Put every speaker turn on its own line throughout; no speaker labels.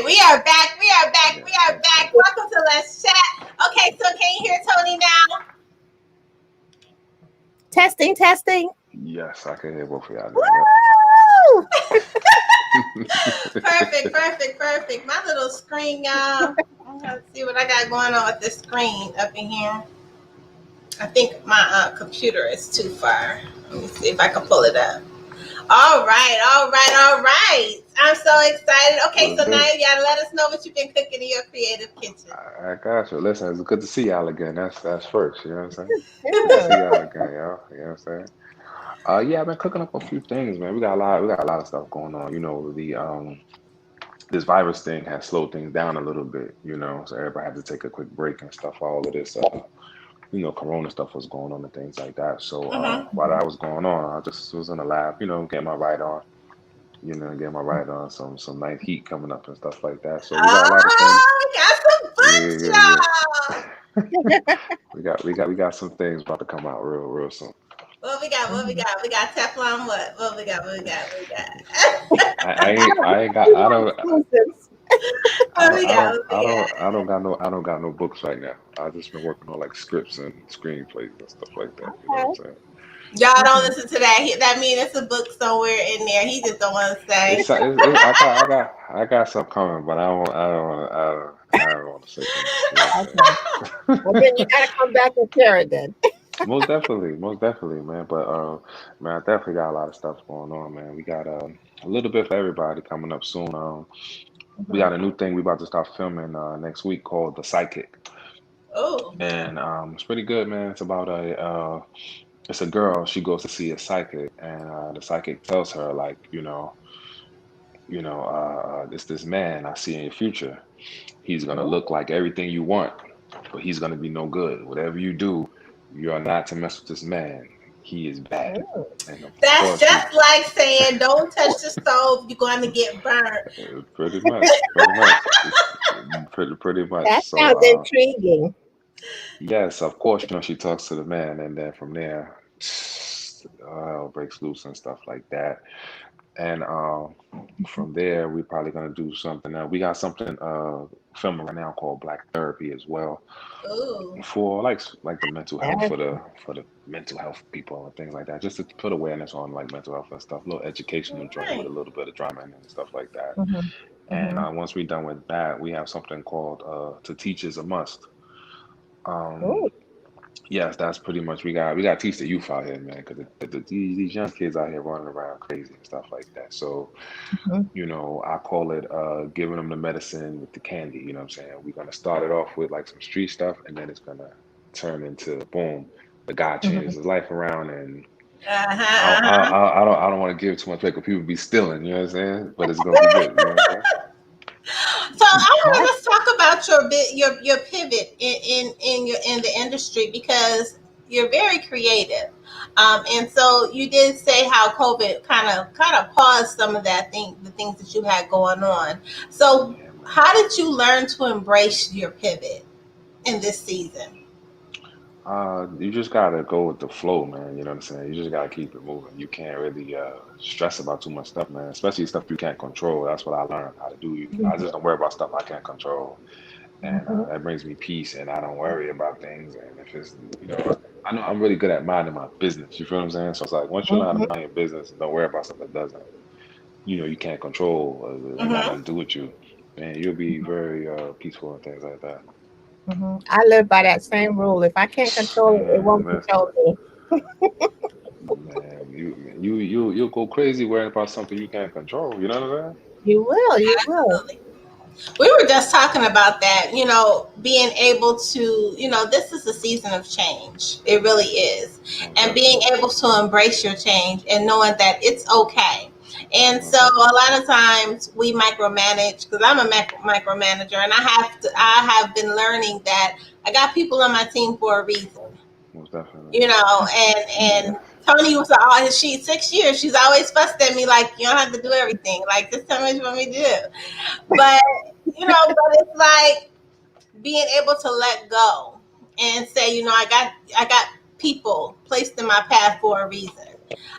we are back. We are back. We are back. Welcome to Let's Chat. Okay, so can you hear Toni now?
Testing, testing.
Yes, I can hear both of y'all
Woo!
Perfect. My little screen, y'all. Let's see what I got going on with this screen up in here. I think my computer is too far. Let me see if I can pull it up. All right. I'm so excited. Okay, so now you gotta let us know what you've been cooking in your creative kitchen.
I got you. Listen, it's good to see y'all again. That's first. You know what I'm saying? Good to
Yeah.
see y'all again, y'all. You know what I'm saying? Yeah, I've been cooking up a few things, man. We got a lot of stuff going on. You know, the this virus thing has slowed things down a little bit. You know, so everybody had to take a quick break and stuff. All of this, Corona stuff was going on and things like that. So
Mm-hmm.
while that was going on, I just was in the lab, getting my right on. Some nice heat coming up and stuff like that. So we got a lot of things.
Oh, we got some
Yeah,
books,
yeah,
y'all.
yeah. We got some things about to come out real soon.
What we got? What we
Mhm.
got? We got Teflon. What we got? What we got? What we got?
I ain't got
We want exclusives.
What we got? What we got?
I don't got no books right now. I just been working on like scripts and screenplays and stuff like that. You know what I'm
Okay.
saying?
Y'all don't
Mhm.
listen to that. That means it's a book somewhere in there. He just don't want to say.
I got something coming, but I don't want to say too much. You know what I'm saying?
Okay. Well, then you got to come back and share it then.
Most definitely, man. But man, I definitely got a lot of stuff going on, man. We got a little bit for everybody coming up soon. We
Mhm.
got a new thing we about to start filming next week called The Psychic,
Oh.
and it's pretty good, man. It's about it's a girl. She goes to see a psychic, and the psychic tells her like, this man I see in your future. He's gonna
Oh.
look like everything you want, but he's gonna be no good. Whatever you do, you are not to mess with this man. He is bad.
Oh.
And of
That's
course,
just like saying, "Don't touch the stove. You're going to get burnt."
pretty much.
That
So,
sounds intriguing.
yes, of course, she talks to the man, and then from there, hell breaks loose and stuff like that. And from there, we're probably gonna do something. We got something filming right now called Black Therapy as well,
Ooh.
for like the mental health
That-
for the mental health people and things like that, just to put awareness on like mental health and stuff. A little educational joint with
Right.
a little bit of drama and stuff like that.
Mhm.
And
Mhm.
once we're done with that, we have something called "To Teach Is a Must." Um,
Oh.
yes, that's pretty much we got to teach the youth out here, man, because these young kids out here running around crazy and stuff like that. So
Mhm.
I call it giving them the medicine with the candy. You know what I'm saying? We're gonna start it off with like some street stuff, and then it's gonna turn into boom, the guy changes
Mhm.
his life around, and
Uh-huh.
I don't want to give too much because people be stealing. You know what I'm saying? But it's gonna be good. You know what I'm saying?
So I
That-
want to talk about your pivot in the industry because you're very creative, and so you did say how COVID kind of paused some of the things that you had going on. So
Yeah, man.
how did you learn to embrace your pivot in this season?
You just gotta go with the flow, man. You know what I'm saying? You just gotta keep it moving. You can't really stress about too much stuff, man. Especially stuff you can't control. That's what I learned how to do. I just don't worry about stuff I can't control, and
Mhm.
that brings me peace. And I don't worry about things. And if it's, I know I'm really good at minding my business. You feel what I'm saying? So it's like once you learn how to
Mhm.
mind your business and don't worry about stuff that doesn't, you can't control or got
Mm-hmm.
nothing to do with you, man, you'll be very peaceful and things like that.
Mhm. I live by that same rule. If I can't control it, it
Man,
won't
listen.
control me.
Man, you'll go crazy worrying about something you can't control. You know what I'm saying?
You will. You will.
Absolutely. We were just talking about that, being able to, this is a season of change. It really is.
Most
And being
definitely.
able to embrace your change and knowing that it's okay. And so
Most
a
definitely.
lot of times we micromanage because I'm a micromanager and I have been learning that I got people on my team for a reason,
Most definitely.
and Toni was all she 6 years. She's always fussed at me like you don't have to do everything. Like just tell me what you want me to do. But but it's like being able to let go and say, I got people placed in my path for a reason.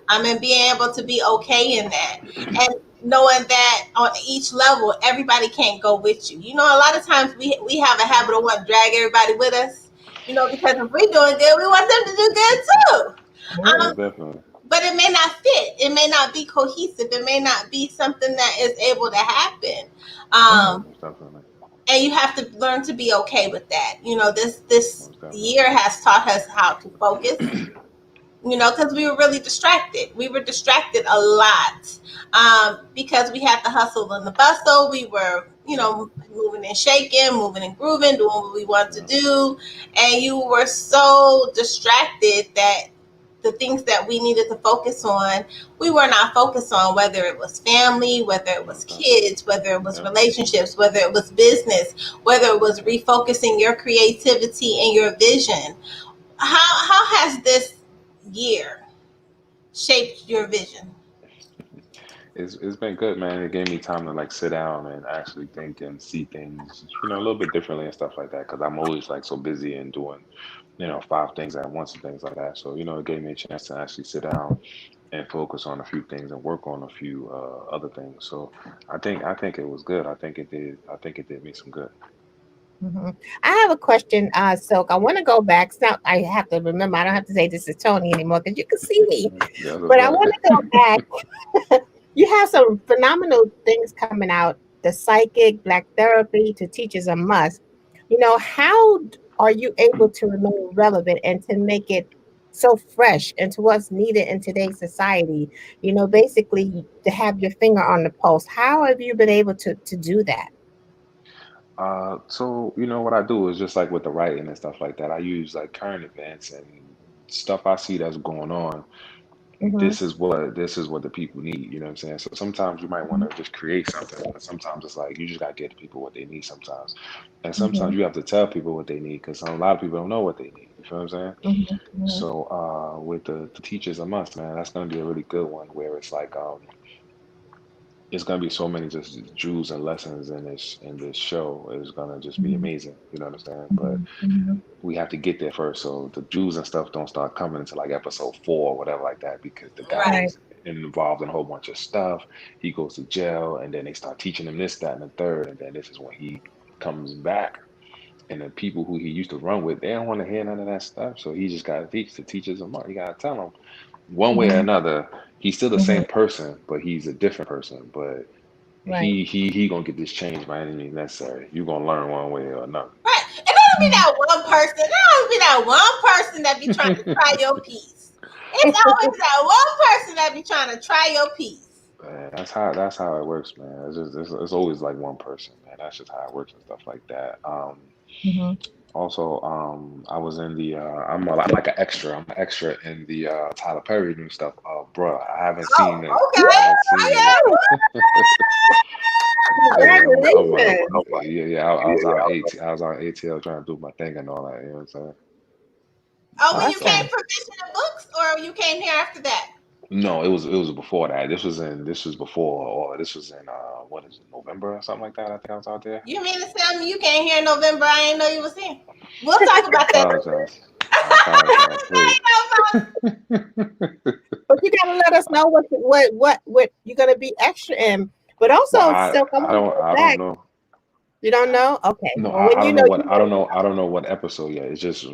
And being able to be okay in that. And knowing that on each level, everybody can't go with you. You know, a lot of times we have a habit of wanting to drag everybody with us. You know, because if we're doing good, we want them to do good too.
Mhm.
Most
Um,
definitely.
but it may not fit. It may not be cohesive. It may not be something that is able to happen.
Mhm.
Um,
Most definitely.
and you have to learn to be okay with that. You know, this
Most definitely.
year has taught us how to focus. You know, because we were really distracted. We were distracted a lot because we had the hustle and the bustle. We were, you
Yep.
know, moving and shaking, moving and grooving, doing what we wanted to
Yep.
do, and you were so distracted that the things that we needed to focus on, we were not focused on, whether it was family, whether it was
Most definitely.
kids, whether it was
Yep.
relationships, whether it was business, whether it was
Yep.
refocusing your creativity and your vision. How has this year shaped your vision?
It's been good, man. It gave me time to like sit down and actually think and see things, a little bit differently and stuff like that. Because I'm always like so busy and doing, five things at once and things like that. So, it gave me a chance to actually sit down and focus on a few things and work on a few other things. So I think it was good. I think it did me some good.
Mhm. I have a question, Silk. I want to go back. So I have to remember. I don't have to say this is Tony anymore because you can see me.
Yeah, that's
But I
right.
want to go back. You have some phenomenal things coming out. The psychic, black therapy to teachers a must. How are you able to remain relevant and to make it so fresh and to what's needed in today's society? Basically to have your finger on the pulse. How have you been able to do that?
So what I do is just like with the writing and stuff like that. I use like current events and stuff I see that's going on.
Mm-hmm.
This is what the people need. You know what I'm saying? So sometimes you might want to just create something, but sometimes it's like you just gotta get the people what they need sometimes. And sometimes
Mm-hmm.
you have to tell people what they need because a lot of people don't know what they need. You feel what I'm saying?
Mm-hmm.
So with the teachers a must, man, that's gonna be a really good one where it's like it's gonna be so many just jewels and lessons in this show. It's gonna just be
Mm-hmm.
amazing. You know what I'm saying? But
Mm-hmm.
we have to get there first. So the Jews and stuff don't start coming until like episode 4 or whatever like that because the guy
Right.
Right.
is involved in a whole bunch of stuff. He goes to jail and then they start teaching him this, that, and the third. And then this is when he comes back. And the people who he used to run with, they don't want to hear none of that stuff. So he just got to teach. The teachers are smart. You got to tell them one way or
Mm-hmm.
another. He's still the
Mm-hmm.
same person, but he's a different person. But
Right.
he gonna get this change by any means necessary. You're gonna learn one way or another.
Right. And that'll be
Mm-hmm.
that one person. That'll be that one person that be trying to try your piece. It's always that one person that be trying to try your piece.
Man, that's how it works, man. It's always like one person, man. That's just how it works and stuff like that.
Mm-hmm.
Also, I was in the I'm like an extra. I'm an extra in the Tyler Perry new stuff. Bruh, I haven't seen it.
Oh,
I
okay.
haven't
Oh,
seen it yet.
yeah.
Hey, I'm
Congratulations.
yeah. I was on ATL trying to do my thing and all that. You know what I'm saying?
Oh, when you came
Awesome.
for Vision of Books, or you came here after that?
No, it was before that. This was before, or this was in what is it, November or something like that. I think I was out there.
You mean to tell me you came here in November? I didn't know you was here. We'll talk
I
about that.
apologize. I apologize. Wait.
But you gotta let us know what you're gonna be extra in. But
Well,
also,
I
Silk, I
I
want to
don't
go
I don't
back.
know.
You don't know? Okay.
No,
Well,
I,
when
I
you
don't
know,
know
you
what I don't
know.
know. I don't know what episode yet. It's just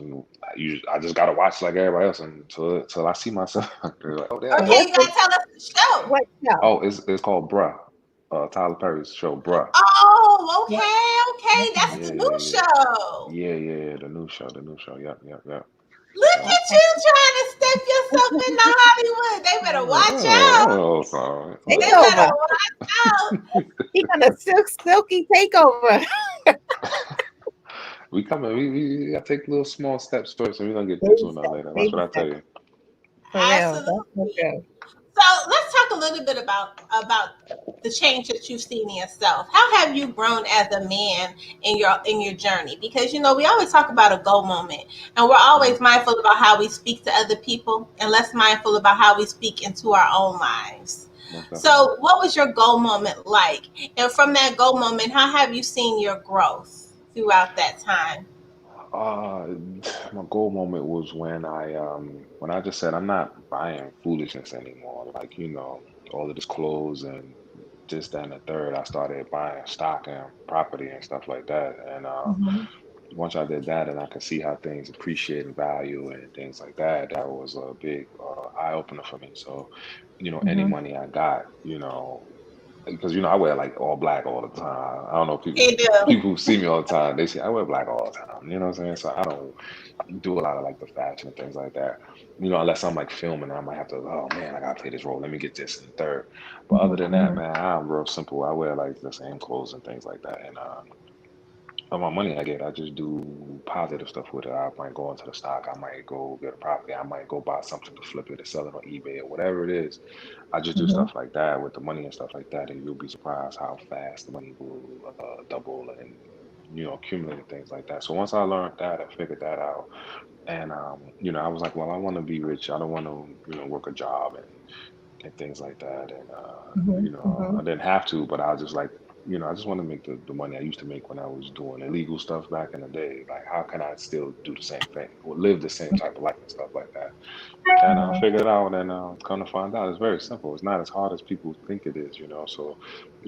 I just gotta watch like everybody else until I see myself. They're like, oh
So
damn.
Okay,
what's
you
the
gotta tell us the show.
what show?
Oh, it's called Bruh. Tyler Perry's show, Bruh.
Oh,
What?
okay, okay. That's
Yeah,
the
yeah,
new
yeah.
show.
Yeah. The new show. The new show. Yep, yep, yep.
Look
Yep.
at
Okay.
you trying to step yourself into Hollywood. They better watch out.
Oh, sorry.
They
Look.
better
Takeover.
watch out.
He gonna silky takeover.
We coming. We gotta take little small steps first, and we're gonna get there
Baby
sooner or
steps.
later. That's what
Baby
I tell
steps.
you.
For real. That's so
Absolutely.
true.
So let's talk a little bit about the change that you've seen in yourself. How have you grown as a man in your journey? Because we always talk about a go moment, and we're
Mhm.
always mindful about how we speak to other people, and less mindful about how we speak into our own lives.
Most definitely.
So, what was your goal moment like? And from that goal moment, how have you seen your growth throughout that time?
Uh, my goal moment was when I just said I'm not buying foolishness anymore. Like all of this clothes and this, that, and the third, I started buying stock and property and stuff like that. And
Mhm.
once I did that, and I could see how things appreciate in value and things like that, that was a big eye opener for me. So, any
Mhm.
money I got, because I wear like all black all the time. I don't know
You do.
people who see me all the time. They say I wear black all the time. You know what I'm saying? So I don't do a lot of like the fashion and things like that. Unless I'm like filming, I might have to. Oh man, I gotta play this role. Let me get this in the third. But other
Mhm.
than that,
Mhm.
man, I'm real simple. I wear like the same clothes and things like that. And my money I get, I just do positive stuff with it. I might go into the stock. I might go get a property. I might go buy something to flip it or sell it on eBay or whatever it is. I just do
Mhm.
stuff like that with the money and stuff like that, and you'll be surprised how fast the money will double and accumulate and things like that. So once I learned that and figured that out, and I was like, well, I want to be rich. I don't want to work a job and things like that. And
Mhm.
I
Mhm.
didn't have to, but I was just like, I just want to make the money I used to make when I was doing illegal stuff back in the day. Like, how can I still do the same thing or live the same type of life and stuff like that? And I
Mhm.
figured it out, and come to find out, it's very simple. It's not as hard as people think it is. So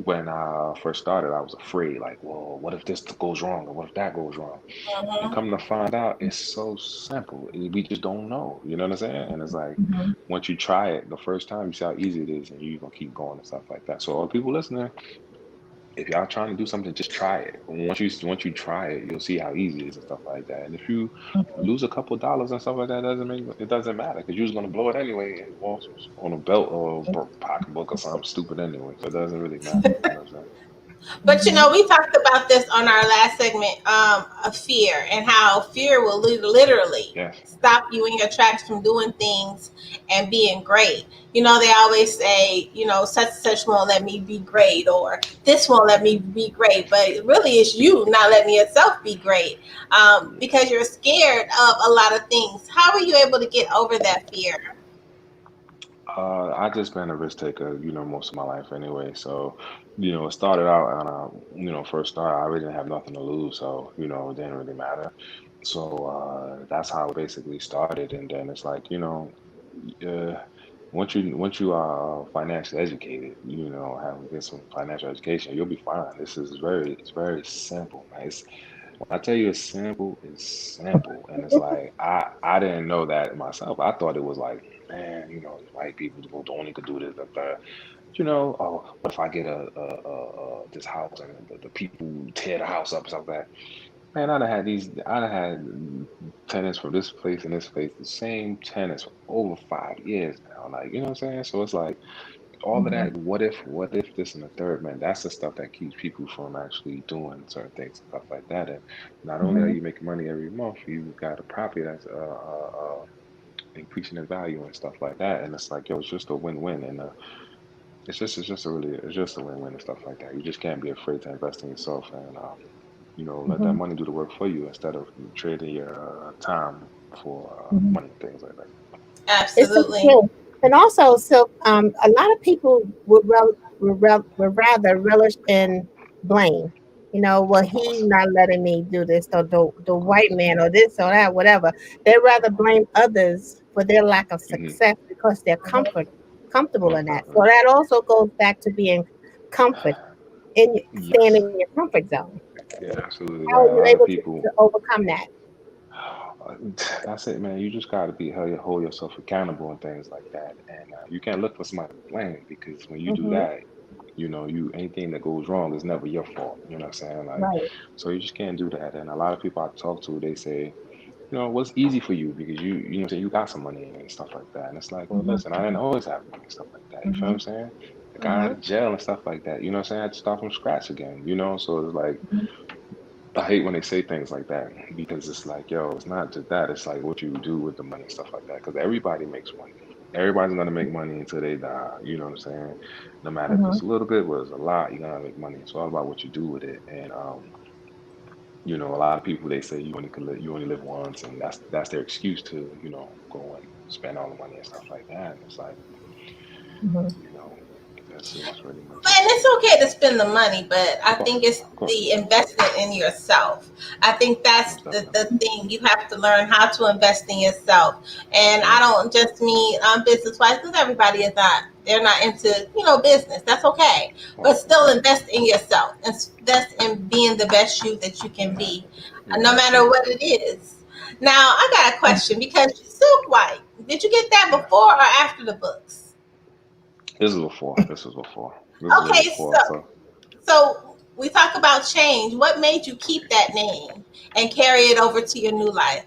when I first started, I was afraid, like, well, what if this goes wrong, or what if that goes wrong? And
Mhm.
come to find out, it's so simple. We just don't know. You know what I'm saying? And it's like
Mhm.
once you try it the first time, you see how easy it is, and you're gonna keep going and stuff like that. So all the people listening, if y'all trying to do something, just try it. Once you try it, you'll see how easy it is and stuff like that. And if you lose a couple dollars and stuff like that, it doesn't matter because you're just gonna blow it anyway on a belt or a pocketbook or something stupid anyway. So it doesn't really matter. You know what I'm saying?
But
Mhm.
we talked about this on our last segment, of fear and how fear will literally
Yes.
stop you in your tracks from doing things and being great. They always say, such and such won't let me be great, or this won't let me be great. But really, it's you not letting yourself be great, because you're scared of a lot of things. How are you able to get over that fear?
I just been a risk taker, most of my life anyway. So, it started out and first started, I really didn't have nothing to lose, so it didn't really matter. So that's how it basically started, and then it's like, uh, once you are financially educated, have get some financial education, you'll be fine. It's very simple, man. When I tell you it's simple, and it's like I didn't know that myself. I thought it was like, man, these white people only could do this, that. Oh, what if I get this house and the people tear the house up and stuff like that? Man, I'd have had tenants from this place and this place, the same tenants for over 5 years now. Like, you know what I'm saying? So it's like all of
Mhm.
that, what if this and the third, man, that's the stuff that keeps people from actually doing certain things and stuff like that. And not only are
Mhm.
you making money every month, you got a property that's increasing in value and stuff like that. And it's like, yo, it's just a win-win. And it's just a win-win and stuff like that. You just can't be afraid to invest in yourself and let that
Mhm.
money do the work for you instead of trading your time for
Mhm.
money and things like that.
It's so
Absolutely.
true. And also, so a lot of people would rather relish in blame. Well,
Of
he
course.
not letting me do this, or the white man, or this or that, whatever. They rather blame others for their lack of
Hmm.
success because they're comfortable
Most
in that. So
definitely.
that also goes back to being comfort staying
Yes.
in your comfort zone.
Yeah, absolutely
How are
right. A
you
lot of
able to,
people.
to overcome that?
That's it, man. You just got to hold yourself accountable and things like that. And you can't look for somebody to blame because when you do
Hmm.
that, you anything that goes wrong is never your fault. You know what I'm saying? Like,
Right.
so you just can't do that. And a lot of people I talk to, they say, what's easy for you because you know what I'm saying, you got some money and stuff like that. And it's like, well,
Hmm.
listen, I didn't always have money and stuff like that. You feel what
Hmm.
I'm saying? I got out
Hmm.
of jail and stuff like that. You know what I'm saying? I had to start from scratch again. So it's like I hate when they say things like that because it's like, yo, it's not just that. It's like what you do with the money and stuff like that. Because everybody makes money. Everybody's gonna make money until they die. You know what I'm saying? No matter if
Hmm.
it's a little bit, or it's a lot, you're gonna make money. It's all about what you do with it. And a lot of people they say you only live once, and that's their excuse to go and spend all the money and stuff like that. And it's like,
Hmm.
you know, That's pretty much
And
it.
it's okay to spend the money, but I think it's
Of course,
the investment in yourself. I think that's
most
the
definitely.
thing. You have to learn how to invest in yourself. And I
Yeah,
don't just mean business wise, because everybody is not, they're not into, business. That's okay. But
of
still
course.
invest in yourself. Invest in being the best you that you can be, no matter
Absolutely.
what it is. Now, I got a question because Silk White, did you get that
Yeah.
before or after the books?
This is before. This was before. This was
Okay,
before. So,
so we talk about change. What made you keep that name and carry it over to your new life?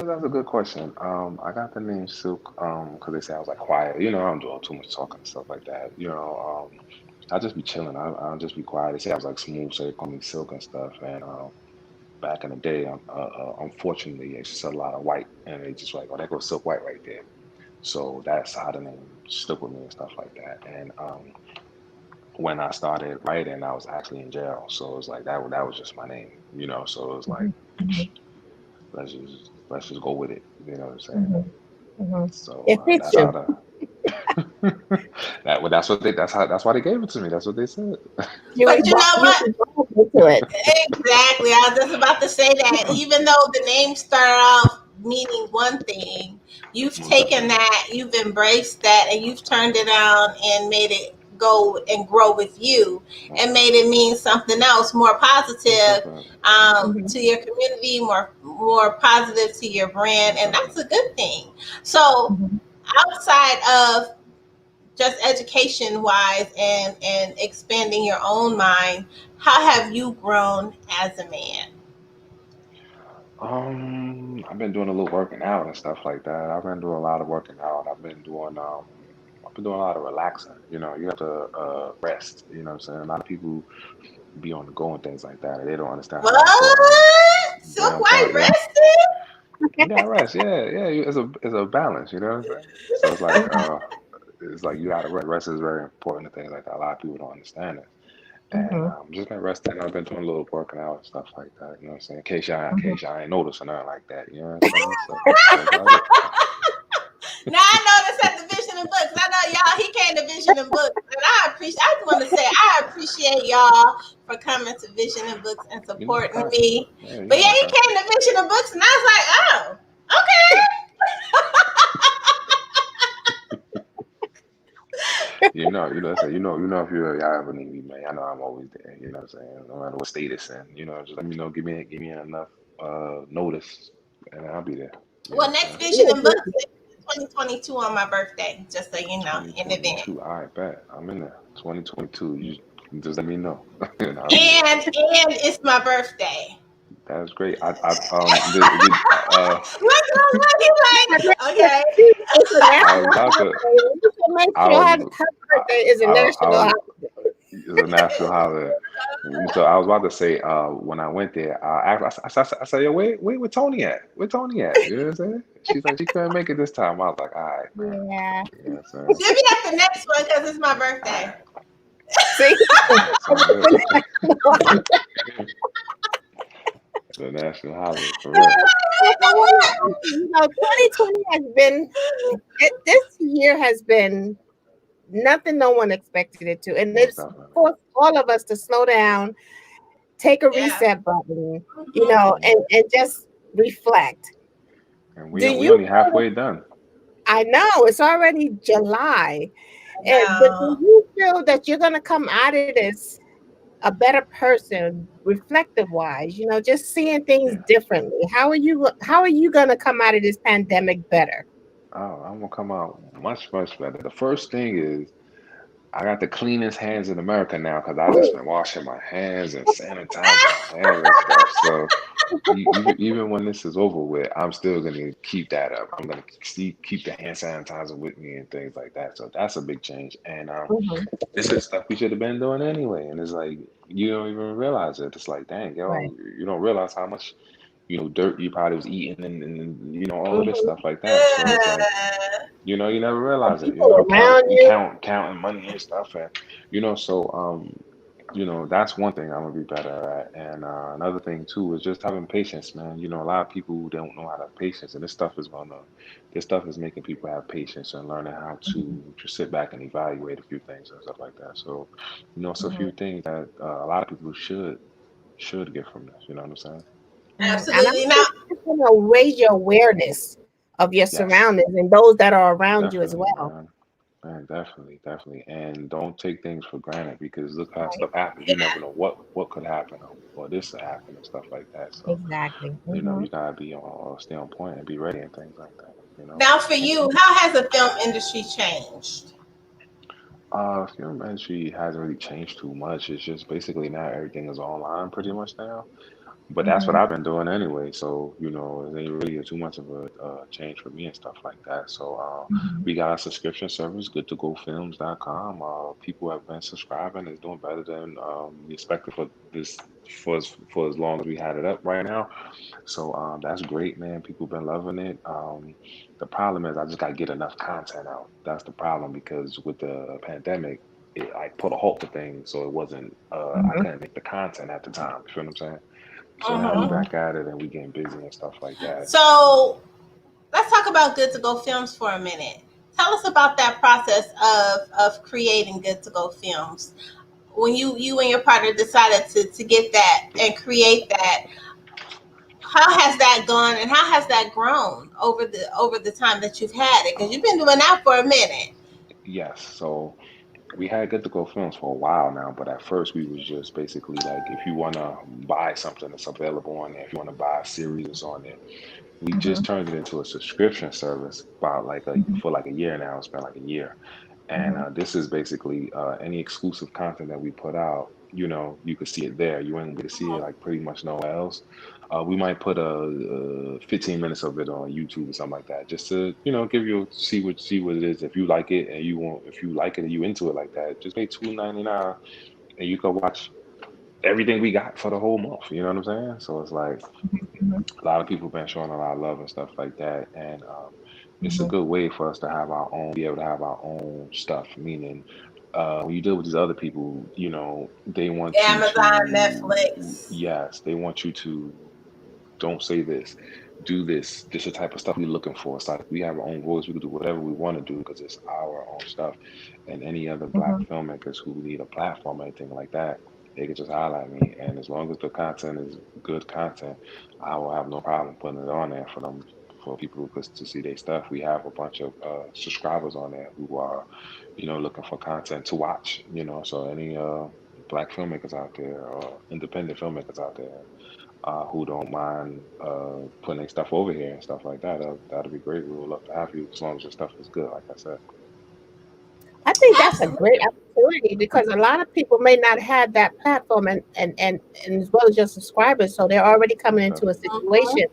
that's a good question. I got the name Silk, because they say I was like quiet. You know, I'm doing too much talking and stuff like that. I just be chilling. I'll just be quiet. They say I was like smooth, so they call me Silk and stuff. And back in the day, unfortunately, it's just a lot of white, and they just like, oh, there goes Silk White right there. So that's how the name stuck with me and stuff like that. And when I started writing, I was actually in jail, so it was like that was just my name, So it was like,
Mhm, mhm,
let's just go with it, you know what I'm saying?
mhm, mhm.
So
It fits
that's how
you.
the that's why they gave it to me. That's what they said.
But you know
You
what?
evolved into it.
Exactly. I was just about to say that. Even though the name started off meaning one thing, you've
Most
taken
definitely.
that, you've embraced that, and you've turned it on and made it go and grow with you
Most
and made it
definitely.
mean something else more
Most
positive
definitely.
Mhm,
to your community, more positive to your brand,
Most
and that's
definitely.
a good thing. So
mhm.
outside of just education wise and expanding your own mind, how have you grown as a man?
I've been doing a little working out and stuff like that. I've been doing a lot of working out. I've been doing a lot of relaxing. You have to rest. You know what I'm saying? A lot of people be on the go and things like that, and they don't understand how important
What?
they
Silk
don't
White
tell they don't
rested?
you got rest. Yeah, yeah. It's a balance. You know what I'm saying? So it's like you got to rest. Rest is very important and things like that. A lot of people don't understand it. And
Mhm,
just been resting. I've been doing a little working out and stuff like that. You know what I'm saying? In
mhm.
case y'all ain't noticed or nothing like that. You know what I'm saying? So that's about it.
Now I know this at the Vision and Books. I know y'all. He came to Vision and Books, and I appreciate. I just want to say I appreciate y'all for coming to Vision and Books and supporting
Facts.
me.
Yeah,
But yeah, he
facts.
came to Vision and Books, and I was like, oh, okay.
If y'all ever need me, man, I know I'm always there. You know what I'm saying? No matter what state it's in, just let me know. Give me enough notice, and I'll be there. You know
Well,
what I'm
next
saying?
Vision and Books is 2022 on my birthday, just so you know in advance.
2022. I bet I'm in there. 2022. You just let me know, and I'll be there.
And it's my birthday.
That's great.
Look, he like, okay.
It's a
I was
national
about to.
holiday. You can make
I
sure
was.
her
I,
birthday is a
I
national
was.
holiday.
It's a national holiday. So I was about to say, when I went there, I said, yo, where Tony at? Where Tony at? You know what I'm saying? She's like, she couldn't make it this time. I was like, all right, man.
Yeah.
You know what I'm saying?
She'll be at the next one because it's my
All
birthday.
right,
See?
all right, sound good.
It's a national holiday.
The national holiday for real.
Well, I want to ask you, 2020 has been, this year has been nothing no one expected it to. And
Most
it's
definitely.
forced all of us to slow down, take a
Yeah.
reset button,
Mm-hmm.
Hmm.
and just reflect.
And
Do
we
you
only
feel,
halfway done.
I know it's already July, but do
No.
you feel that you're going to come out of this a better person, reflective wise, just seeing things
Yeah.
differently? How are you going to come out of this pandemic better?
Oh, I'm gonna come out much, much better. The first thing is I got the cleanest hands in America now because I just been washing my hands and sanitizing my hands and stuff. So even when this is over with, I'm still gonna keep that up. I'm gonna keep the hand sanitizer with me and things like that. So that's a big change. And
Mhm.
this is stuff we should have been doing anyway. And it's like you don't even realize it. It's like, dang,
Right.
yo, you don't realize how much dirt you probably was eating and all of this
Mhm.
stuff like that. So it's like you never
And
realize it.
people around
You
you.
counting money and stuff, and so that's one thing I'm gonna be better at. And another thing too is just having patience, man. A lot of people don't know how to have patience, and this stuff is making people have patience and learning how to just sit back and evaluate a few things and stuff like that. So, it's a few
Mhm.
things that a lot of people should get from this. You know what I'm saying?
Mhm. And I
Absolutely.
think
Now,
it's just going to raise your awareness of your
Yes,
surroundings and those that are around you as
definitely,
well.
man. Man, definitely, definitely. And don't take things for granted because look how
Right.
stuff happens. You never
yeah.
know what could happen or this could happen and stuff like that. So,
Exactly.
you
Hmm.
gotta be on stay on point and be ready and things like that.
Now, for you, how has the film industry changed?
Film industry hasn't really changed too much. It's just basically now everything is online pretty much now. But that's what
Hmm.
I've been doing anyway. So, it ain't really too much of a change for me and stuff like that. So,
Hmm.
we got a subscription service, goodtogofilms.com. People have been subscribing. It's doing better than we expected for this for as long as we had it up right now. So, that's great, man. People been loving it. The problem is I just gotta get enough content out. That's the problem because with the pandemic, it like put a halt to things, so it wasn't. I
Hmm.
couldn't make the content at the time. You feel what I'm saying? So now we
Hmm.
Hmm.
back at it and we getting busy and stuff like that.
So, let's talk about Good to Go Films for a minute. Tell us about that process of creating Good to Go Films. When you and your partner decided to get that and create that, how has that gone and how has that grown over the time that you've had it? Because you've been doing that for a minute.
Yes, so we had Good to Go Films for a while now, but at first we was just basically like, if you want to buy something that's available on there, if you want to buy a series that's on there, we just
Hmm.
turned it into a subscription service about
Hmm.
for like a year now. It's been like a year. And
Hmm.
this is basically any exclusive content that we put out, you could see it there. You ain't going to see it like pretty much nowhere else. We might put 15 minutes of it on YouTube or something like that, just to, give you see what it is. If you like it and if you like it and you into it like that, just pay $2.99 and you can watch everything we got for the whole month. You know what I'm saying? So it's like a lot of people been showing a lot of love and stuff like that, and it's a
Hmm.
good way for us to be able to have our own stuff. Meaning, when you deal with these other people, they want you
Amazon,
to,
Netflix.
yes, they want you to don't say this, do this. This is the type of stuff we're looking for. It's like we have our own voice. We can do whatever we want to do because it's our own stuff. And any other black
Hmm.
filmmakers who need a platform or anything like that, they can just holler at me. And as long as the content is good content, I will have no problem putting it on there for them, for people to see their stuff. We have a bunch of subscribers on there who are, looking for content to watch. So any black filmmakers out there or independent filmmakers out there who don't mind putting their stuff over here and stuff like that. That'd be great. We would love to have you as long as your stuff is good, like I said.
I think that's a
Absolutely.
great opportunity because a lot of people may not have that platform and as well as your subscribers. So they're already coming into a
Definitely.
Mhm.
situation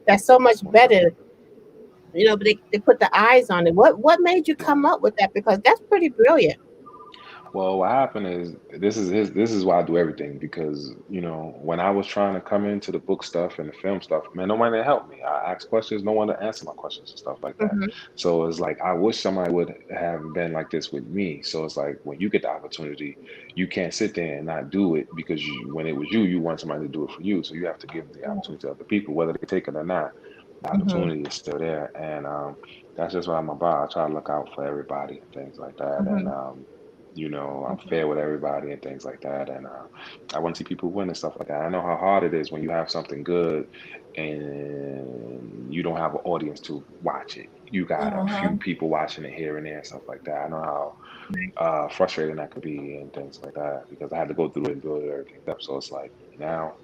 that's so much
Most
better.
definitely.
But they put the eyes on it. What made you come
Right.
up with that? Because that's pretty brilliant.
Well, what happened is this is why I do everything because when I was trying to come into the book stuff and the film stuff, man, no one to help me. I asked questions, no one to answer my questions and stuff like that.
Hmm.
So it's like I wish somebody would have been like this with me. So it's like when you get the opportunity, you can't sit there and not do it because when it was you, you want somebody to do it for you. So you have to give the opportunity to other people, whether they take it or not. The
Hmm.
opportunity is still there, and that's just what I'm about. I try to look out for everybody and things like that, and
Hmm.
I'm fair with everybody and things like that. And I want to see people win and stuff like that. I know how hard it is when you have something good and you don't have an audience to watch it. You got a few
Mhm.
people watching it here and there and stuff like that. I know how frustrating that could be and things like that because I had to go through it and build everything up. So it's like now,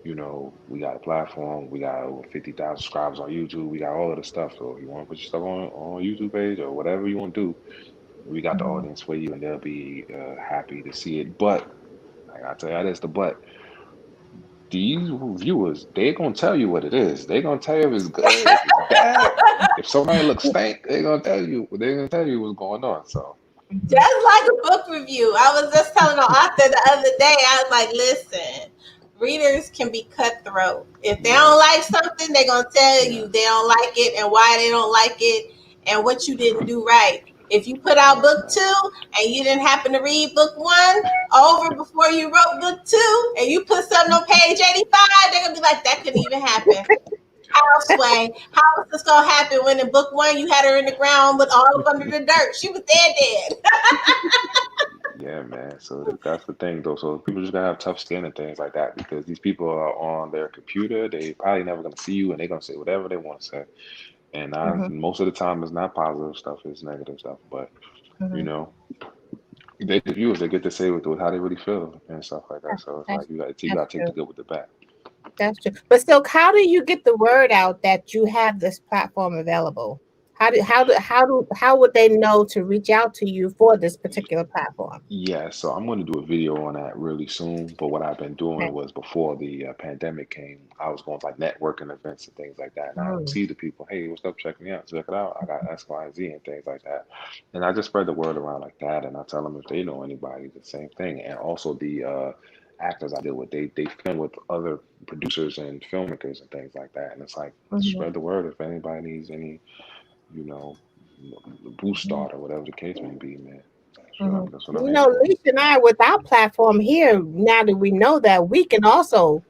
we got a platform, we got over 50,000 subscribers on YouTube, we got all of the stuff. So if you want to put your stuff on YouTube page or whatever you want to do, we got the
Hmm.
audience for you, and they'll be happy to see it. But I gotta tell you this, the but these viewers, they're gonna tell you what it is. They're gonna tell you if it's good, if it's bad, if somebody looks stank, they're gonna tell you. They're gonna tell you what's going on. So
Hmm.
Just like a book review. I was just telling the author the other day, I was like, listen, readers can be cutthroat. If they don't like
yes,
something, they're going to tell you they
yes,
don't like it and why they don't like it and what you didn't do right. If you put out book two and you didn't happen to read book one over before you wrote book two, and you put something on page 85, they're gonna be like, that couldn't even happen. Houseway, how is this gonna happen when in book one you had her in the ground with all up under the dirt? She was dead.
Yeah, man. So that's the thing, though. So people just gotta have tough skin and things like that because these people are on their computer. They probably never gonna see you, and they're gonna say whatever they want to say. And
Mhm,
most of the time, it's not positive stuff; it's negative stuff. But you
mhm.
know, they the viewers they get to say with how they really feel and stuff like that. So it's like
That's
you
that's
gotta take the
true.
good with the bad.
That's true. But still, how do you get the word out that you have this platform available? How would they know to reach out to you for this particular platform?
Yeah, so I'm going to do a video on that really soon. But what I've been doing
Okay.
was before the pandemic came, I was going to like networking events and things like that. And I would
Mm,
see the people, hey, what's up? Check me out. Check it out. I got X, Y, and Z and things like that. And I just spread the word around like that. And I tell them if they know anybody, the same thing. And also the actors I deal with, they film with other producers and filmmakers and things like that. And it's like,
mhm,
spread the word if anybody needs any, you know, boost
mhm,
start or whatever the case may be, man.
mhm.
That's what I'm
You
here
know,
for.
Lisa and I, with our platform here, now that we know that, we can also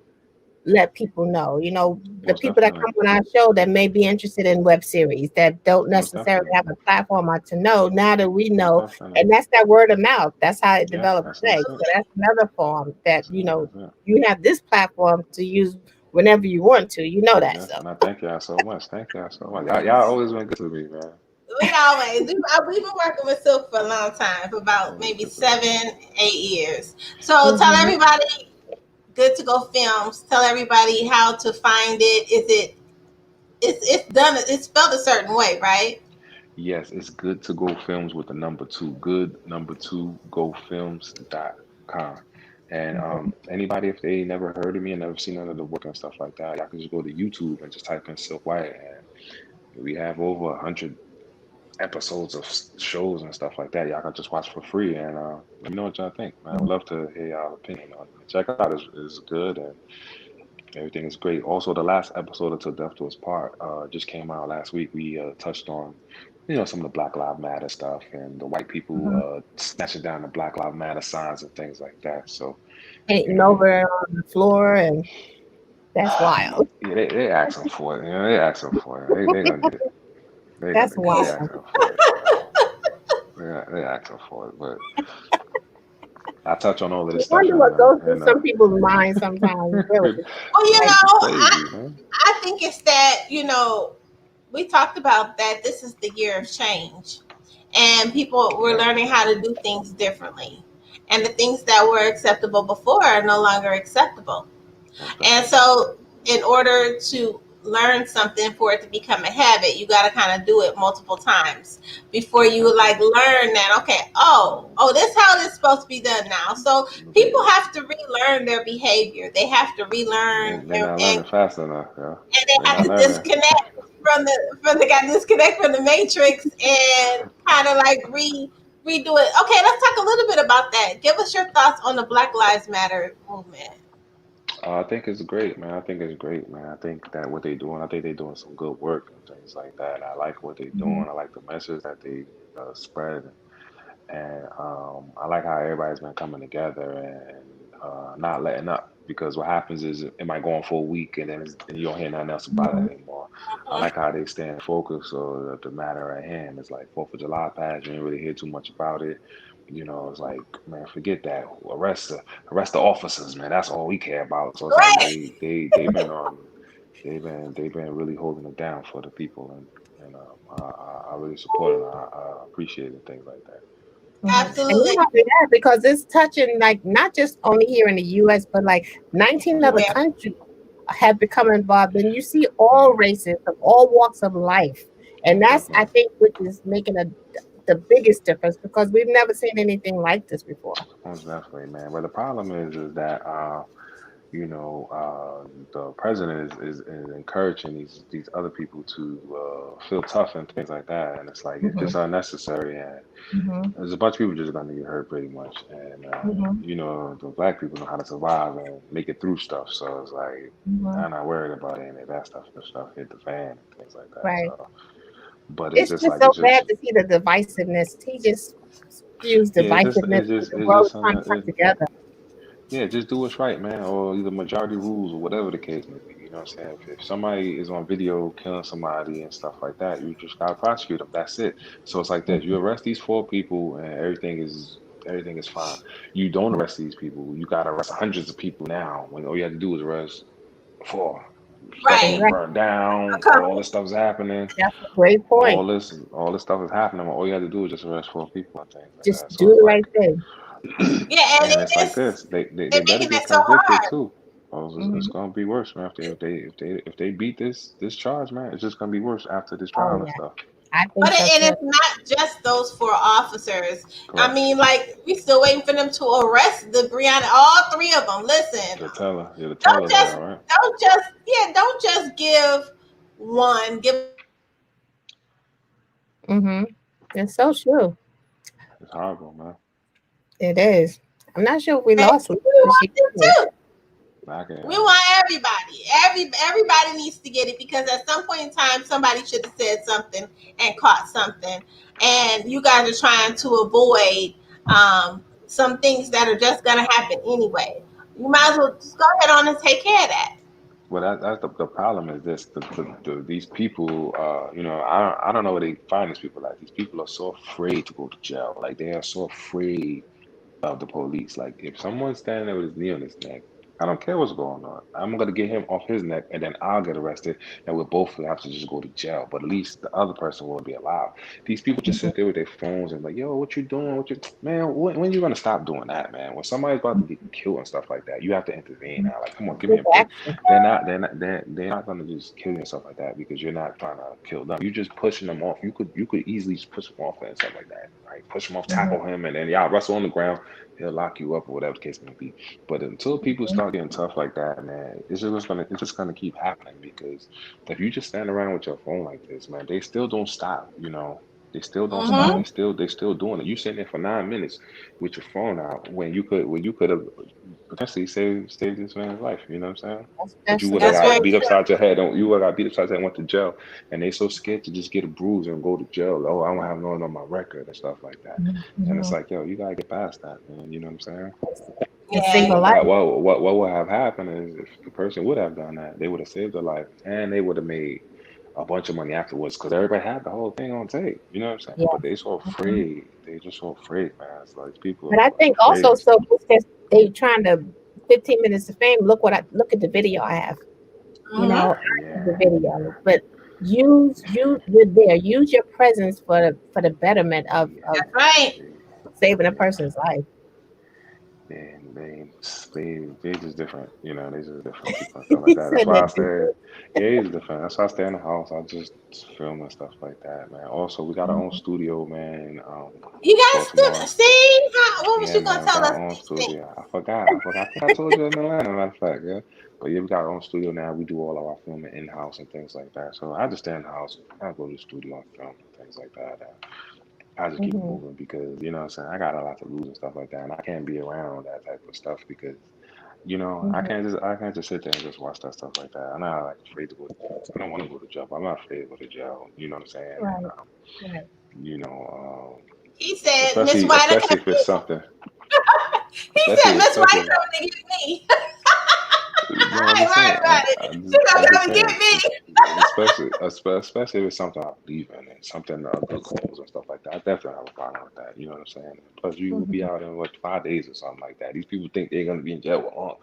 let people know. You know, the
Most
people that
definitely.
come on our show that may be interested in web series that don't
Most
necessarily
definitely.
have a platform or to know. Now that we
Most
know,
definitely.
and that's that word of mouth. That's how it
Yeah,
developed today.
that's
So
it.
that's another form that
That's it. That's it.
you have this platform to use whenever you want to. You know that.
Yeah,
So
and I thank y'all so much. Thank y'all so much. Y'all always been good to me, man.
We've been working with Silk for a long time, for about
Always
maybe
good to me.
7, 8 years. So tell
mhm.
everybody, Good to Go Films. Tell everybody how to find it. It's done? It's spelled a certain way, right?
Yes, it's good to go films with the number two. Good number two go films.com. And anybody, if they never heard of me and never seen none of the work and stuff like that, y'all can just go to YouTube and just type in Silk White. And we have over 100 episodes of shows and stuff like that. Y'all can just watch for free and let me know what y'all think, man. I would love to hear y'all opinion on it. Check it out. It's good and everything is great. Also, the last episode of Till Death Do Us Part just came out last week. We touched on, some of the Black Lives Matter stuff and the white people
Mhm.
snatching down the Black Lives Matter signs and things like that. So, you
Painting
know,
over on the floor, and that's wild.
yeah, they asking for it. They asking for it. They gonna get it. They
That's
gonna get it. They
wild.
asking for it. They asking for it. But I touch on all of
I
this stuff
wonder what goes through
and
some people's minds sometimes. Really,
Well,
like,
it's crazy, man.
I think it's that, we talked about that this is the year of change, and people were
Yeah,
learning how to do things differently. And the things that were acceptable before are no longer acceptable.
most
And
definitely.
so, in order to learn something for it to become a habit, you got to kind of do it multiple times before
Most
you like
definitely.
learn that. Okay, oh, this how this supposed to be done now. So
They
people have to relearn their behavior. They have to relearn,
they're not
and
learning fast enough, yeah.
they
They're
have
not
to
learning.
disconnect from the got disconnect from the matrix and kind of like redo it. Okay, let's talk a little bit about that. Give us your thoughts on the Black Lives Matter movement.
I think it's great, man. I think it's great, man. I think that what they're doing, I think they're doing some good work and things like that. I like what they're
mhm,
doing. I like the message that they spread, and I like how everybody's been coming together and not letting up. Because what happens is it might go on for a week and then and you don't hear nothing else about
mhm,
it anymore. I like how they staying focused on the matter at hand. It's like Fourth of July passed, you didn't really hear too much about it. It's like, man, forget that. Arrest the officers, man. That's all we care about. So it's like
Right.
they've been really holding it down for the people and I really support it. I appreciate it and things like that.
mhm. And
Absolutely.
you have to have because it's touching like not just only here in the U.S. but like 19 other
Everywhere.
countries have become involved, and you see all
Yeah,
races of all walks of life, and
most
that's I
definitely.
think which is making the biggest difference because we've never seen anything like this before.
Most definitely, man. But the problem is that the president is encouraging these other people to feel tough and things like that, and it's like it's just
Mhm,
unnecessary. And
mhm,
there's a bunch of people just gonna get hurt pretty much. And
mhm,
the black people know how to survive and make it through stuff. So it's like
mhm.
I'm not worried about any of that stuff. The stuff hit the fan and things like that.
Right.
So But it's
It's
just
just
like
so
it's
bad
just
to see the divisiveness. He just spews
yeah,
divisiveness when the
it's
world
just
is trying to come together.
yeah, just do what's right, man, or either majority rules or whatever the case may be. You know what I'm saying? If somebody is on video killing somebody and stuff like that, you just gotta prosecute them. That's it. So it's like this: you arrest these four people, and everything is fine. You don't arrest these people, you gotta arrest hundreds of people now. When all you have to do is arrest four. Stuff
You're
Right.
getting
right.
burned down,
Okay.
all this stuff's happening,
That's a great point.
all this stuff is happening. All you have to do is just arrest four people and things like
Just
that. So
do
it's
the
like.
right thing.
Yeah, and
And it's like
it's
this, they
they're
better
making
get
it so
convicted
hard.
too. Or it's
Hmm.
gonna be worse, man. If they beat this charge, man, it's just gonna be worse after this
Oh
trial and
yeah,
stuff.
I
But
think so
and
too.
it's not just those four officers. I
Correct.
mean, like we still waiting for them to arrest the Brianna, all three of them. Listen,
The
don't
teller
just
girl, right?
don't just give one, give them all.
Hmm. It's so true.
It's horrible, man.
It is. I'm not sure if we
We
lost Lisa. She
want them
did.
too.
I can,
We want everybody. Everybody needs to get it because at some point in time, somebody should have said something and caught something, and you guys are trying to avoid some things that are just gonna happen anyway. You might as well just go ahead on and take care of that.
well, that's the problem is this these people, I don't know where they find these people at. These people are so afraid to go to jail. Like they are so afraid of the police. Like if someone's standing there with his knee on his neck, I don't care what's going on. I'm gonna get him off his neck, and then I'll get arrested, and we'll both have to just go to jail. But at least the other person will be alive. These people just sit there with their phones and like, yo, what you doing? What you man? When you gonna stop doing that, man? When somebody's about to get killed and stuff like that, you have to intervene now. Like, come on, give me
Take
a break.
action.
They're not gonna just kill you and stuff like that because you're not trying to kill them. You're just pushing them off. You could easily just push them off and stuff like that. Right? Push them off,
Hmm.
tackle him, and then y'all wrestle on the ground. He'll lock you up or whatever the case may be. But until people start getting tough like that, man, it's just gonna keep happening because if you just stand around with your phone like this, man, they still don't stop. You know, they still don't stop.
Mm-hmm.
They still doing it. You sitting there for 9 minutes with your phone out when you could have potentially saved this man's life. You know what I'm saying? But you would have
That's
Very
very
got beat
true.
upside your head. You would have got beat upside your head and went to jail. And they so scared to just get a bruise and go to jail. Oh, I don't have nothing on my record and stuff like that. And it's
true.
like, yo, you gotta get past that, man. You know what I'm saying?
And save
Yeah.
a life.
What would have happened is if the person would have done that, they would have saved their life and they would have made a bunch of money afterwards because everybody had the whole thing on tape. You know what I'm saying?
Yeah.
But they so
Mhm.
afraid. They just so afraid, man. It's like
But
people
I
are
think
afraid
also
of
so
stuff.
it's just they trying to 15 minutes of fame. Look at the video I have. You
Mm-hmm.
know, I have the
Yeah.
video, but you're there. Use your presence for the betterment of
That's right.
Yeah.
saving a
Yeah.
person's life.
And they just different, you know, they just different people and stuff like
He
that. That's
said
why I
that.
stay, yeah, he's different. That's why I stay in the house. I just film and stuff like that, man. Also, we got our own studio, man,
You guys still
Baltimore.
see? What was
Yeah,
you gonna
man, we
tell
got
us
our own
these things?
studio. I forgot. I think I told you in Atlanta, matter of fact, yeah. But yeah, we got our own studio now. We do all of our filming in house and things like that. So I just stay in the house. I go to the studio and film and things like that. I just keep it
Hmm.
moving because you know what I'm saying I got a lot to lose and stuff like that, and I can't be around that type of stuff because
Hmm.
I can't just sit there and just watch that stuff like that. I'm not like afraid to go. I don't want to go to jail. But I'm not afraid to go to jail. You know what I'm saying? And
Right. Right.
you know,
He said, Miss White,
especially if it's something,
he said, Miss White
especially
coming to get me.
no,
I
I'm
ain't
just saying.
worried about it. She gonna
I'm just
come and
saying.
get me.
Especially if it's something I believe in and something a good cause and stuff like that. I definitely have a problem with that. You know what I'm saying? Plus, you will be
Hmm.
out in what 5 days or something like that. These people think they're gonna be in jail with long.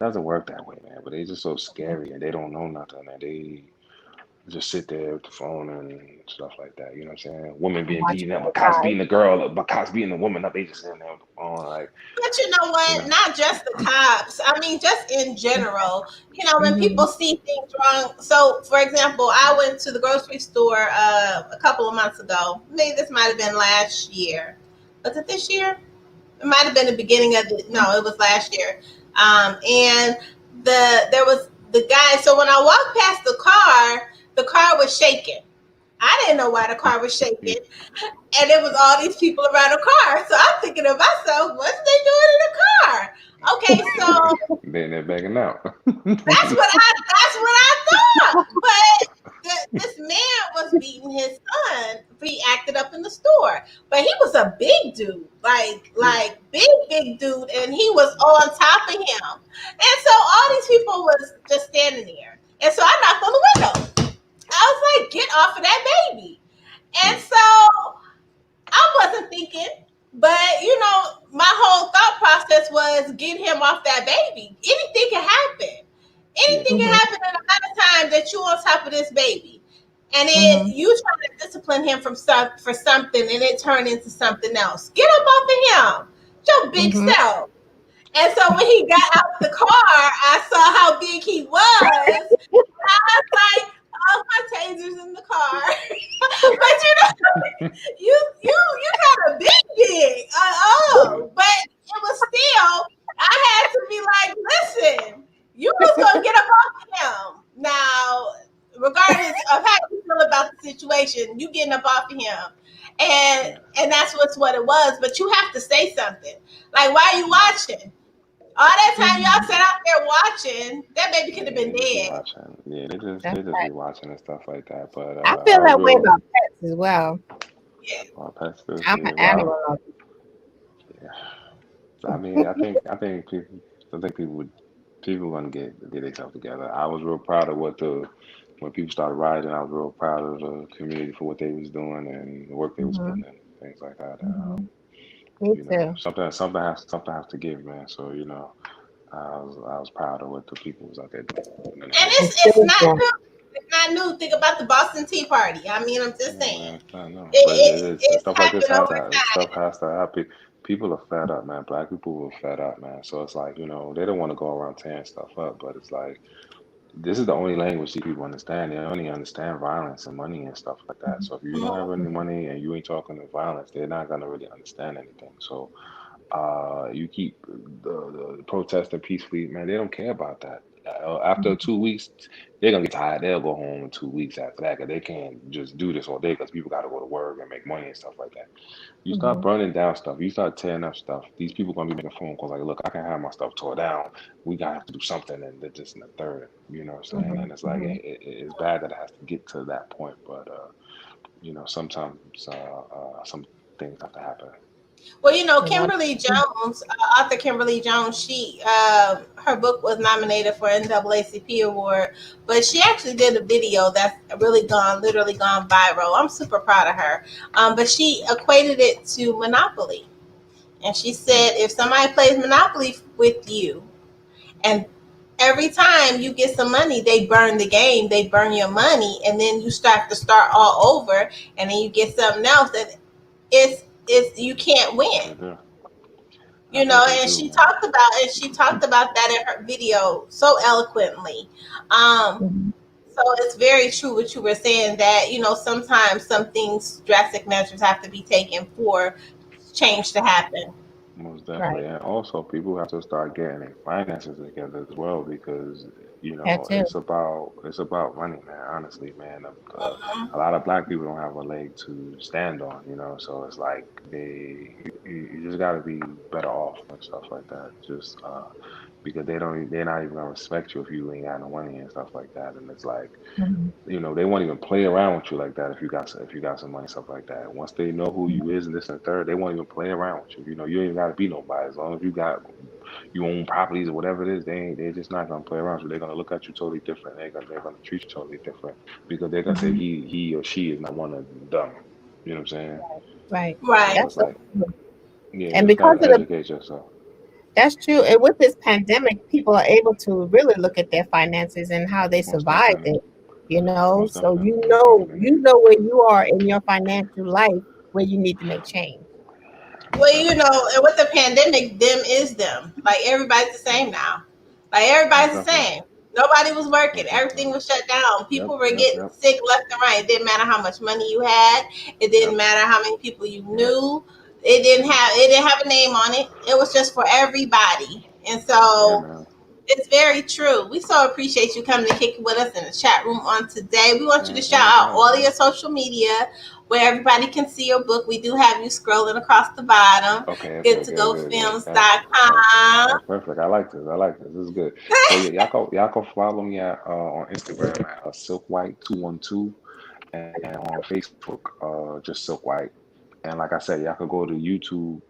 It doesn't work that way, man. But they just so scary and they don't know nothing and they just sit there with the phone and stuff like that. You know what I'm saying? Women
And
being
watch
beaten up, but
both
cops
sides.
beating the girl up, but cops beating the woman up. They just sitting there with the phone, like
But you know
you
what?
know.
Not just the cops. I mean, just in general. You know, when
Hmm.
people see things wrong. So, for example, I went to the grocery store a couple of months ago. Maybe this might have been last year. Was it this year? It might have been the beginning of the. No, it was last year. And there was the guy. So when I walked past the car was shaking. I didn't know why the car was shaking, and there was all these people around the car. So I'm thinking to myself, what's they doing in the car? Okay, so
Then they're begging out.
that's what I thought. But this man was beating his son. He acted up in the store, but he was a big dude,
Yeah.
like big dude, and he was on top of him. And so all these people was just standing there, and so I knocked on the window. I was like, "Get off of that baby!" And
Hmm.
so I wasn't thinking, but my whole thought process was get him off that baby. Anything can happen.
Yeah.
Anything can
Mhm.
happen in a matter of time that you on top of this baby. And then
Mhm.
you try to discipline him for something and it turned into something else. Get up off of him. Your big
Mhm.
self. And so when he got out the car, I saw how big he was. I was like, oh, my taser's in the car. But you kind of big.
Yeah.
But it was still. I had to be like, listen, you was gonna get up off of him. Now, regardless of how you feel about the situation, you getting up off of him, and
Yeah.
that's what it was. But you have to say something. Like, why are you
Yeah.
watching? All that time y'all
Mhm.
sat out there watching, that baby could have
Yeah,
been
they just be
dead.
watching. Yeah,
That's
they just be
right.
watching and stuff like that. But
I
I
feel
was
that way
real.
about pets as well.
Yeah.
Well, past this,
I'm an
yeah.
animal
Well,
lover.
yeah. I mean, I think people gonna get themselves together. I was real proud of when people started rioting. I was real proud of the community for what they was doing and the work they was putting
Mhm.
in, things like that.
Mhm. Me too.
Something has to give, man. So I was proud of what the people was out there doing, putting in the
And
work.
It's
it's
still
not
there.
new. It's not new. Think about the Boston Tea Party. I mean, I'm just
No,
saying.
man, I know,
It,
but
it, it's
stuff like this
happened
has
over
to
time.
stuff has to happen. People are fed up, man. Black people are fed up, man. So it's like they don't want to go around tearing stuff up, but it's like this is the only language these people understand. They only understand violence and money and stuff like that. So if you don't have any
Mhm.
money and you ain't talking to violence, they're not gonna really understand anything. So you keep the protesting peacefully, man. They don't care about that. After 2 weeks, they're gonna get tired. They'll go home in 2 weeks after that because they can't just do this all day because people got to go to work and make money and stuff like that. You start
Mhm.
burning down stuff. You start tearing up stuff. These people gonna be making phone calls like, "Look, I can't have my stuff tore down. We gotta have to do something." And they're just in the third. You know what I'm saying?
Mhm.
And it's like
Mhm.
it's bad that it has to get to that point, but sometimes some things have to happen.
Well,
In order.
Kimberly Jones, author Kimberly Jones, she her book was nominated for NAACP award, but she actually did a video that's literally gone viral. I'm super proud of her. But she equated it to Monopoly, and she
Mm,
said if somebody plays Monopoly with you, and every time you get some money, they burn the game, they burn your money, and then you start all over, and then you get something else that it's you can't
that's
win.
what they do. That's what they
And
do, man.
she talked about that in her video so eloquently. um
Mhm.
so it's very true what you were saying, that sometimes some things, drastic measures have to be taken for change to happen.
Most
Right.
definitely. And also people have to start getting their finances together as well because
That too.
it's about money, man. Honestly, man.
Mhm.
A lot of black people don't have a leg to stand on, so it's like you just got to be better off and stuff like that. Just because they're not even gonna respect you if you ain't got no money and stuff like that. And it's like
Mhm.
they won't even play around with you like that if you got some money, stuff like that. Once they know who you is and this and the third, they won't even play around with you. You ain't even gotta be nobody. As long as you own properties or whatever it is, they're just not gonna play around with you. They're gonna look at you totally different. They're gonna treat you totally different because they're gonna say
Mhm.
he or she is not one of them. You know what I'm saying?
Right.
Right.
So
That's
it's
so
like,
true.
yeah, you
And
just
because
gotta
of the
educate yourself.
That's true. And with this pandemic, people are able to really look at their finances and how they
Most
survived
definitely.
it. So
Most definitely.
you know where you are in your financial life where you need to make change.
Well, and with the pandemic, them is them. Like everybody's the same now. Like
Most
everybody's the
definitely.
same. Nobody was working.
Most
Everything
definitely.
was shut down.
Yep.
People were
Yep.
getting
Yep.
sick left and right. It didn't matter how much money you had. It didn't
Yep.
matter how many people you
Yep.
knew.
Yep.
It didn't have a name on it. It was just for everybody. And
Yeah,
so
man.
it's very true. We so appreciate you coming to kick it with us in the chat room on today. We want you to
Man,
shout out
anytime,
all of your
man.
social media where everybody can see your book. We do have you scrolling across the bottom.
Okay, okay,
Good to
good,
go
good, good. Gotcha.
films.com.
That's perfect. I like this. I like this. This is good. So yeah, y'all can follow me at on Instagram at Silk White 212. and on Facebook, just Silk White. And like I said, y'all could go to YouTube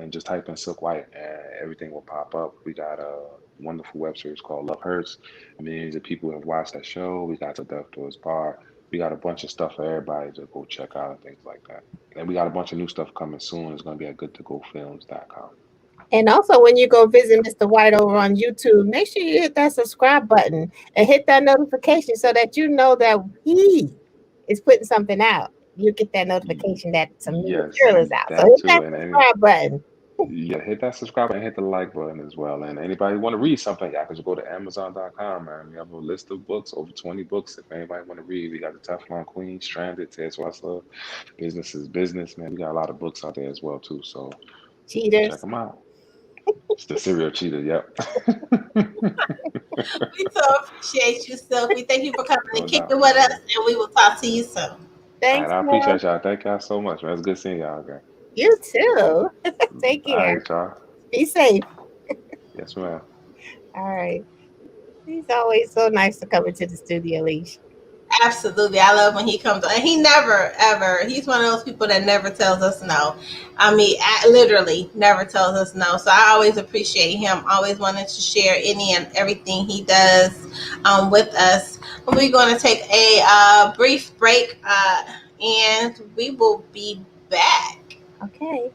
and just type in Silk White, and everything will pop up. We got a wonderful web series called Love Hurts. Millions of people have watched that show. We got the Death Doors Bar. We got a bunch of stuff for everybody to go check out and things like that. And we got a bunch of new stuff coming soon. It's going to be at goodtogofilms.com.
And also, when you go visit Mr. White over on YouTube, make sure you hit that subscribe button and hit that notification so that you know that he is putting something out. You get that notification that some new
Yes,
material is out. So
that
hit
too.
that
And
subscribe button.
yeah, hit that subscribe and hit the like button as well. And anybody want to read something, y'all can just go to Amazon.com, man. We have a list of books, over 20 books. If anybody want to read, we got the Teflon Queen, Stranded, Ted Swessler, Business is Business, man. We got a lot of books out there as well too. So check
Cheaters.
them out. It's the serial cheater. Yep.
We so appreciate you, Sophie. Thank you for coming and
No
kicking
doubt,
with us,
man.
and we will talk to you soon.
All right,
Thanks,
I
man.
appreciate y'all. Thank y'all so much, man. It's good seeing y'all again.
You too. Take
All
care.
right, y'all.
Be safe.
Yes, ma'am.
All right. He's always so nice to come into the studio, Leash.
Absolutely. I love when he comes on. And he never, ever, he's one of those people that never tells us no. I mean, literally never tells us no. So I always appreciate him, always wanting to share any and everything he does with us. We're going to take a brief break and we will be back.
Okay.